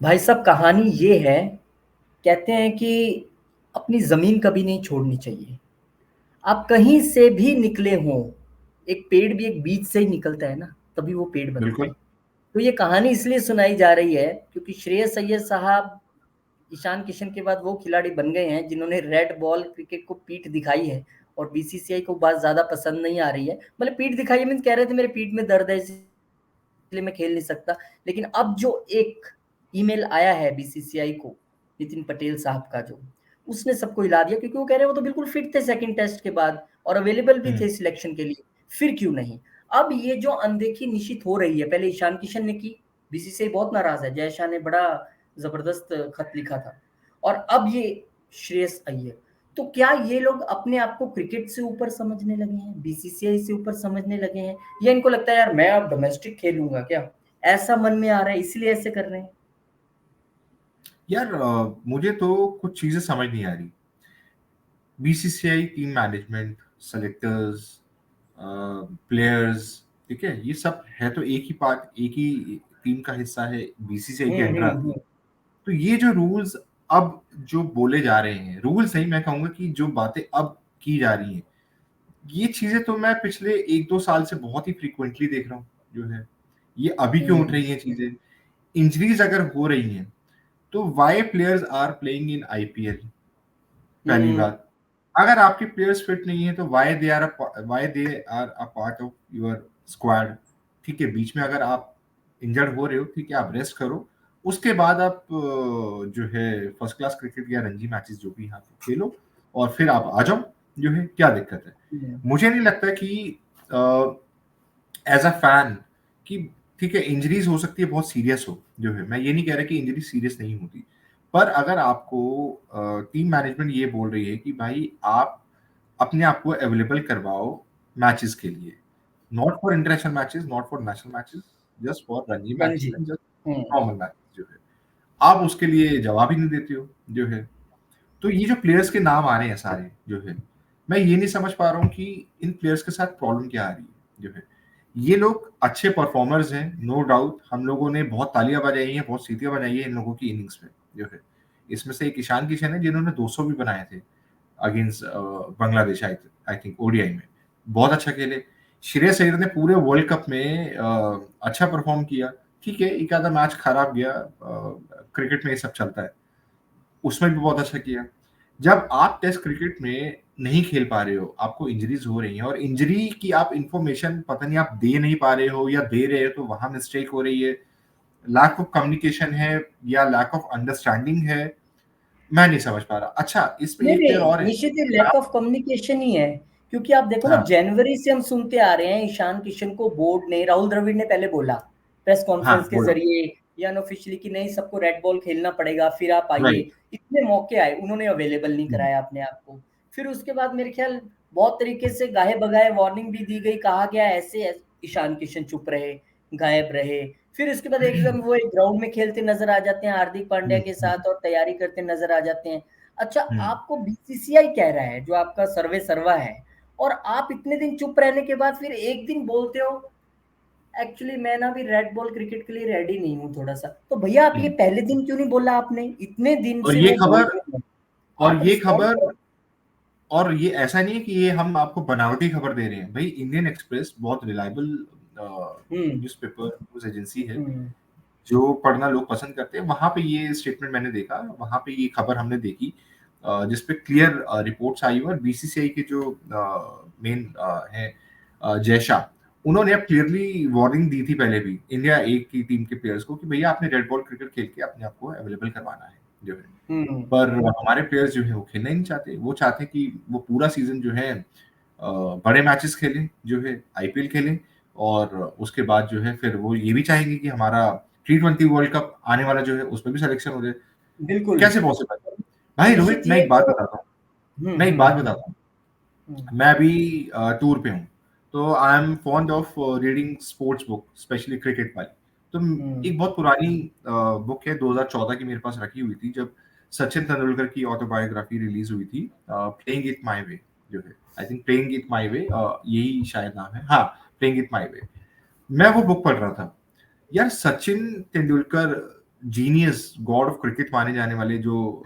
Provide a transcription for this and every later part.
भाई साहब कहानी ये है, कहते हैं कि अपनी ज़मीन कभी नहीं छोड़नी चाहिए। आप कहीं से भी निकले हों, एक पेड़ भी एक बीज से ही निकलता है ना, तभी वो पेड़ बनता है। बिल्कुल। तो ये कहानी इसलिए सुनाई जा रही है क्योंकि श्रेयस अय्यर साहब ईशान किशन के बाद वो खिलाड़ी बन गए हैं जिन्होंने रेड बॉल क्रिकेट को पीठ दिखाई है और बीसीसीआई को बात ज़्यादा पसंद नहीं आ रही है। मतलब पीठ दिखाई है मीन्स कह रहे थे मेरे पीठ में दर्द है इसलिए मैं खेल नहीं सकता। लेकिन अब जो एक ईमेल आया है बीसीसीआई को नितिन पटेल साहब का, जो उसने सबको हिला दिया क्योंकि वो कह रहे हैं वो तो बिल्कुल फिट थे सेकंड टेस्ट के बाद और अवेलेबल भी थे सिलेक्शन के लिए, फिर क्यों नहीं। अब ये जो अनदेखी निश्चित हो रही है, पहले ईशान किशन ने की, बीसीसीआई बहुत नाराज है, जय शाह ने बड़ा जबरदस्त खत लिखा था, और अब ये श्रेयस अय्यर। तो क्या ये लोग अपने आप को क्रिकेट से ऊपर समझने लगे हैं, बीसीसीआई से ऊपर समझने लगे हैं, या इनको लगता है यार मैं अब डोमेस्टिक खेलूंगा क्या, ऐसा मन में आ रहा है इसलिए ऐसे कर रहे हैं। यार मुझे तो कुछ चीजें समझ नहीं आ रही। BCCI, team management, selectors, players, ठीक है, ये सब है तो एक ही पार्ट, एक ही टीम का हिस्सा है, बीसीसीआई के अंडर आती है। हम्म। तो ये जो रूल्स अब जो बोले जा रहे हैं, रूल्स नहीं, मैं कहूंगा कि जो बातें अब की जा रही हैं, ये चीजें तो मैं पिछले 1-2 साल से बहुत ही फ्रीक्वेंटली देख रहा हूँ जो है। ये अभी क्यों उठ हम्म। रही हैं चीजें? इंजरीज अगर हो रही हैं तो why players are playing in IPL? पहली हम्म। बात, अगर आपके प्लेयर्स फिट नहीं है तो why they are a part of your squad? ठीक है, बीच में अगर आप इंजर्ड हो रहे हो, ठीक है, आप रेस्ट करो, उसके बाद आप जो है फर्स्ट क्लास क्रिकेट या रणजी मैचेस जो भी यहाँ पे खेलो और फिर आप आ जाओ, जो है क्या दिक्कत है? हम्म। मुझे नहीं लगता कि एज अ फैन कि ठीक है, इंजरीज हो सकती है, बहुत सीरियस हो जो है, मैं ये नहीं कह रहा कि इंजरी सीरियस नहीं होती, पर अगर आपको टीम मैनेजमेंट ये बोल रही है कि भाई आप अपने आप को अवेलेबल करवाओ मैचेस के लिए, not for international matches, not for national matches, just for Ranji matches Ranji. And just hmm. Normal matches जो है, आप उसके लिए जवाब ही नहीं देते हो जो है। तो ये जो प्लेयर्स के नाम आ रहे हैं सारे जो है, मैं ये नहीं समझ पा रहा हूँ कि इन प्लेयर्स के साथ प्रॉब्लम क्या आ रही है जो है। ये लोग अच्छे परफॉर्मर्स हैं, नो डाउट, हम लोगों ने बहुत तालियां बजाई हैं, बहुत सीटियां बजाई है इन लोगों की इनिंग्स में जो है। इसमें से एक ईशान किशन है जिन्होंने 200 भी बनाए थे against Bangladesh, I think ODI में, बहुत अच्छा खेले। श्रेयस अय्यर ने पूरे वर्ल्ड कप में अच्छा परफॉर्म किया, ठीक है, एक आधा मैच खराब गया, क्रिकेट में ये सब चलता है, उसमें भी बहुत अच्छा किया। जब आप टेस्ट क्रिकेट में नहीं खेल पा रहे हो, आपको इंजरीज हो रही हैं और इंजरी की आप इंफॉर्मेशन पता नहीं आप दे नहीं पा रहे हो या दे रहे हो तो वहां मिस्टेक हो रही है, लैक ऑफ कम्युनिकेशन है या लैक ऑफ अंडरस्टैंडिंग है, मैं नहीं समझ पा रहा। अच्छा, इसमें नहीं एक प्लेयर नहीं, और है। निश्चित ही लैक ऑफ कम्युनिकेशन ही है, क्योंकि आप देखो ना हाँ, जनवरी से हम सुनते आ रहे हैं ईशान किशन को बोर्ड ने, राहुल द्रविड़ ने पहले बोला प्रेस हाँ, कॉन्फ्रेंस के बोलो। जरिए या अनऑफिशियली कि नहीं सबको रेड बॉल खेलना पड़ेगा फिर आप आइए। राइट। इतने मौके आए, उन्होंने अवेलेबल नहीं कराया अपने आप को। फिर उसके बाद मेरे ख्याल बहुत तरीके से गाहे बगाए वार्निंग भी दी गई, कहा गया ईशान किशन चुप रहे, गायब रहे। फिर उसके बाद एकदम वो एक ग्राउंड में खेलते नजर आ जाते हैं हार्दिक पांड्या के साथ और तैयारी करते नजर आ जाते हैं। अच्छा, आपको बीसीसीआई कह रहा है जो आपका सर्वे सर्वा है, और आप इतने दिन चुप रहने के बाद फिर एक दिन बोलते हो एक्चुअली मैं ना भी रेड बॉल क्रिकेट के लिए रेडी नहीं हूँ थोड़ा सा। तो भैया आप ये पहले दिन क्यों नहीं बोला आपने, इतने दिन और से ये वो बोल खबर रहे हैं, और आप ये रिस्पॉन्ड खबर करो। और ये ऐसा नहीं है कि ये हम आपको बनावटी खबर दे रहे हैं भाई। इंडियन एक्सप्रेस बहुत रिलायबल हम्म। न्यूज़पेपर, न्यूज़ एजेंसी है हम्म। जो पढ़ना लोग पसंद करते हैं। वहां पे ये स्टेटमेंट मैंने देखा, वहां पे ये खबर हमने देखी, जिसपे क्लियर रिपोर्ट्स आई और बीसीसीआई के जो मेन हैं जय शाह, उन्होंने अब क्लियरली वार्निंग दी थी पहले भी इंडिया ए की टीम के प्लेयर्स को कि भैया आपने रेड बॉल क्रिकेट खेल के अपने आप को अवेलेबल करवाना है जो है। हम्म। पर हमारे प्लेयर्स जो है वो खेलना ही नहीं चाहते, वो चाहते हैं कि वो पूरा सीजन जो है बड़े मैचेस खेलें, जो है आईपीएल खेलें, और उसके बाद जो है फिर वो ये भी चाहेंगे कि हमारा T20 वर्ल्ड कप आने वाला जो है उसमें भी सिलेक्शन हो जाए। बिल्कुल। कैसे पॉसिबल है? भाई रोहित, निश्चित ये तो। मैं एक बात बताता हूँ, हम्म। मैं अभी टूर पे हूँ, तो I am fond of reading sports book, specially cricket वाली। तो हम्म। एक बहुत पुरानी बुक है, 2014 की, मेरे पास रखी हुई थी जब सचिन तेंदुलकर की ऑटोबायोग्राफी रिलीज हुई थी, प्लेइंग इट माय वे जो है, I think playing it my way, यही शायद नाम है, हाँ, प्लेइंग इट माय वे। मैं वो बुक पढ़ रहा था। यार Sachin Tendulkar genius, God of cricket माने जाने वाले जो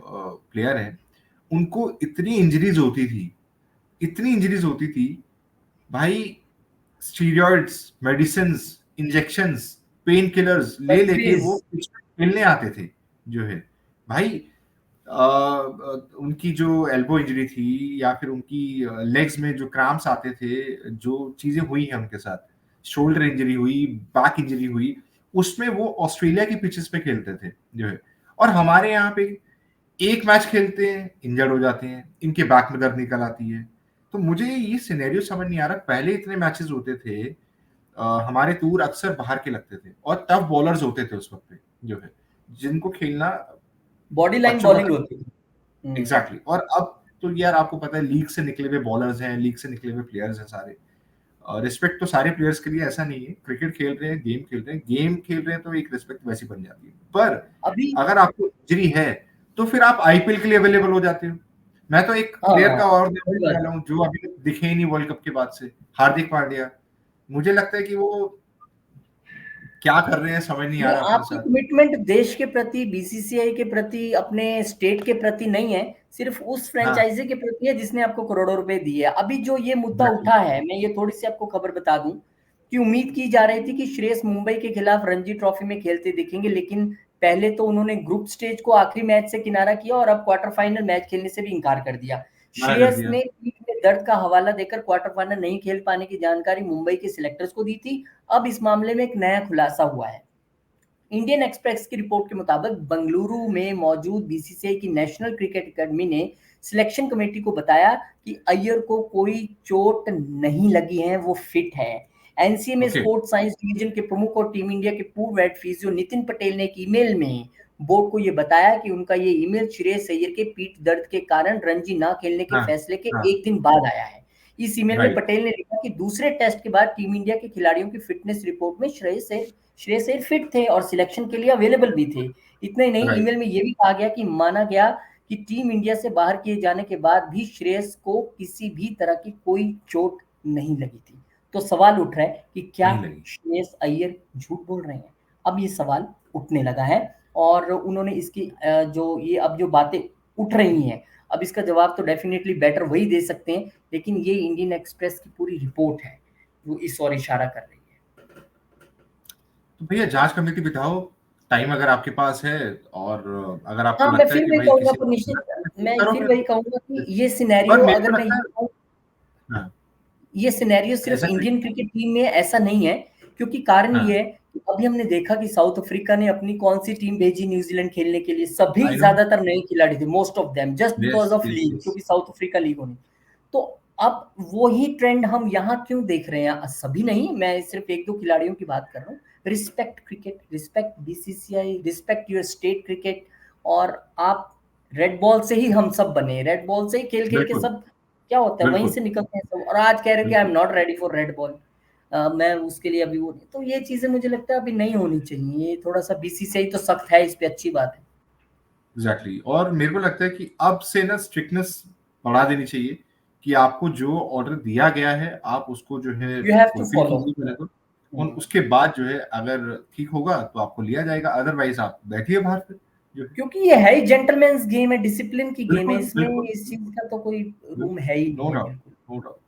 प्लेयर हैं, उनको इतनी इंजरीज होती थी भाई, steroids, medicines, injections, pain killers ले लेके सर्जरीज। वो पिच पे खेलने आते थे जो है भाई। उनकी जो एल्बो इंजरी थी या फिर उनकी लेग्स में जो क्रैम्प्स आते थे, जो चीजें हुई हैं उनके साथ, शोल्डर इंजरी हुई, बैक इंजरी हुई, उसमें वो ऑस्ट्रेलिया की पिचेस पे खेलते थे जो है। और हमारे यहाँ पे एक मैच खेलते हैं, इंजर्ड हो जाते हैं, इनके बैक में दर्द निकल आती है। तो मुझे ये सिनेरियो समझ नहीं आ रहा। पहले इतने मैचेस होते थे, हमारे टूर अक्सर बाहर के लगते थे और टफ बॉलर्स होते थे उस वक्त पे जो है, जिनको खेलना बॉडी लाइन बच्चों का बॉलिंग होती थी। एग्जैक्टली। और अब तो यार आपको पता है, लीग से निकले हुए बॉलर्स हैं, लीग से निकले हुए प्लेयर्स हैं सारे। रिस्पेक्ट तो सारे प्लेयर्स के लिए ऐसा नहीं है, क्रिकेट खेल रहे हैं, गेम खेल रहे हैं तो एक रिस्पेक्ट वैसी बन जाती है। पर अभी अगर आपको इंजरी है तो फिर आप आईपीएल के लिए अवेलेबल हो जाते हो। मैं तो एक हाँ प्लेयर हाँ, का और सही देखने बात वाला है। हूँ जो अभी तक दिखे ही नहीं वर्ल्ड कप के बाद से, हार्दिक पांड्या। मुझे लगता है कि वो क्या कर रहे हैं समझ नहीं आ ये रहा अपने आपकी साथ। कमिटमेंट देश के प्रति, बीसीसीआई के प्रति, अपने स्टेट के प्रति नहीं है, सिर्फ उस हाँ, फ्रेंचाइजी के प्रति है जिसने आपको करोड़ों रुपए दिए। अभी जो ये मुद्दा एग्जैक्टली। उठा है, मैं ये थोड़ी सी आपको खबर बता दूं कि उम्मीद की जा रही थी कि श्रेयस मुंबई के खिलाफ रणजी ट्रॉफी में खेलते दिखेंगे, लेकिन पहले तो उन्होंने ग्रुप स्टेज को आखिरी मैच से किनारा किया और अब क्वार्टर फाइनल मैच खेलने से भी इंकार कर दिया। मना कर श्रेयस दिया। ने पीठ में दर्द का हवाला देकर क्वार्टर फाइनल नहीं खेल पाने की जानकारी मुंबई के सिलेक्टर्स को दी थी। अब इस मामले में एक नया खुलासा हुआ है। इंडियन एक्सप्रेस की रिपोर्ट के मुताबिक बेंगलुरु में मौजूद बीसीसीआई की नेशनल क्रिकेट अकेडमी ने सिलेक्शन कमेटी को बताया कि अय्यर को कोई चोट नहीं लगी है, वो फिट है। एनसीए में ओके। स्पोर्ट्स साइंस डिवीजन के प्रमुख और टीम इंडिया के पूर्व हेड फिजियो नितिन पटेल ने एक ईमेल में बोर्ड को यह बताया कि उनका ये ईमेल श्रेयस अय्यर के पीठ दर्द के कारण रणजी ना खेलने के हाँ, फैसले के हाँ, एक दिन बाद आया है। इस ईमेल में राइट, पटेल ने लिखा कि दूसरे टेस्ट के बाद टीम इंडिया के खिलाड़ियों की फिटनेस रिपोर्ट में श्रेयस अय्यर फिट थे और सिलेक्शन के लिए अवेलेबल भी थे। इतना ही नहीं, राइट। ईमेल में यह भी कहा गया कि माना गया कि टीम इंडिया से बाहर किए जाने के बाद भी श्रेयस को किसी भी तरह की कोई चोट नहीं लगी थी। तो सवाल उठ रहा है कि क्या नहीं लगी। श्रेयस अय्यर झूठ बोल रहे हैं? अब ये सवाल उठने लगा है और उन्होंने इसकी जो ये अब जो बातें उठ रही हैं, अब इसका जवाब तो डेफिनेटली बेटर वही दे सकते हैं, लेकिन ये इंडियन एक्सप्रेस की पूरी रिपोर्ट है जो इस ओर इशारा कर रही है। तो भैया जांच कमेटी बिठाओ, टाइम अगर आपके पास है, और अगर आपको हाँ, मैं लगता है फिर कि वही भाई कहूँगा, किसी तो निश्चित मैं करो फिर फिर। वही कहूँगा कि ये पर सिनेरियो मेरे को अगर मैं लगता ये है, कहूँ, हाँ, ये सिनेरियो सिर्फ ऐसा इंडियन करिए। क्रिकेट टीम में ऐसा नहीं है, क्योंकि कारण हाँ, ये है कि अभी हमने देखा कि साउथ अफ्रीका ने अपनी कौन सी टीम भेजी न्यूजीलैंड खेलने के लिए, सभी आई नो। ज्यादातर नए खिलाड़ी थे, most of them, just yes, because of yes, league, yes. क्योंकि साउथ अफ्रीका लीग होनी। तो अब वही ट्रेंड हम यहाँ क्यों देख रहे हैं? सभी नहीं, मैं सिर्फ एक दो खिलाड़ियों की बात कर रहा हूँ। Respect cricket, respect BCCI, respect your state cricket. और आप रेड बॉल से ही हम सब बने, रेड बॉल से ही खेल खेल के बिल्कुल, सब क्या होता है वहीं बिल्कुल, से निकलते हैं सब, और आज कह रहे हो कि आई एम बिल्कुल। Not ready for red ball. मैं उसके लिए अभी वो नहीं, तो ये चीजें मुझे लगता है अभी नहीं होनी चाहिए। ये थोड़ा सा बीसीसीआई तो सख्त है इस पे, अच्छी बात है। एग्जैक्टली। और मेरे को लगता है कि अब से ना स्ट्रिक्टनेस बढ़ा देनी चाहिए, कि आपको जो ऑर्डर दिया गया है आप उसको जो है you have to fulfil follow. कीजिए पहले तो। और उसके बाद जो है अगर ठीक होगा तो आपको लिया जाएगा, अदरवाइज आप बैठिए बाहर फिर जो है। क्योंकि ये है ही जेंटलमैन्स गेम है, डिसिप्लिन की गेम है, बिल्कुल, इसमें बिल्कुल, इस चीज का तो कोई रूम बिल्कुल। है ही नो नहीं है, डाउट, बिल्कुल। No doubt.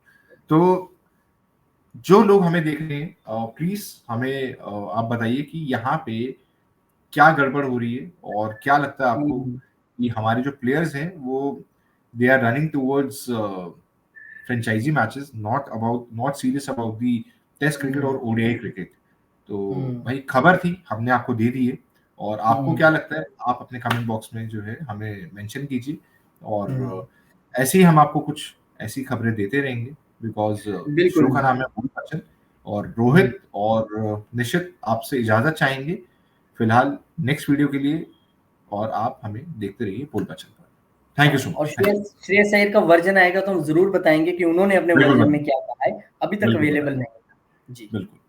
तो जो लोग हमें देख रहे हैं, प्लीज हमें आप बताइए कि यहाँ पे क्या गड़बड़ हो रही है, और क्या लगता है आपको हम्म, कि हमारे जो प्लेयर्स हैं वो they are running towards franchise matches, not serious about the Test cricket और हम्म, ओडीआई क्रिकेट। तो हम्म, भाई खबर थी, हमने आपको दे दी है। और आपको हम्म, क्या लगता है आप अपने कमेंट बॉक्स में जो है हमें मेंशन कीजिए। और हम्म, ऐसे ही हम आपको कुछ ऐसी खबरें देते रहेंगे, बिकॉज शो बिल्कुल। का नाम है फुल बचन। और हम्म, रोहित और निशित आपसे इजाजत चाहेंगे फिलहाल नेक्स्ट वीडियो के लिए। और आप हमें देखते रहिए फुल बचन पर। थैंक यू हाँ, सो और much, thank you. Shreyas Shreyas Iyer का वर्जन आएगा तो हम जरूर बताएंगे कि उन्होंने अपने बिल्कुल वर्जन बिल्कुल, में क्या कहा है, अभी तक बिल्कुल अवेलेबल बताएं, नहीं है। जी। बिल्कुल।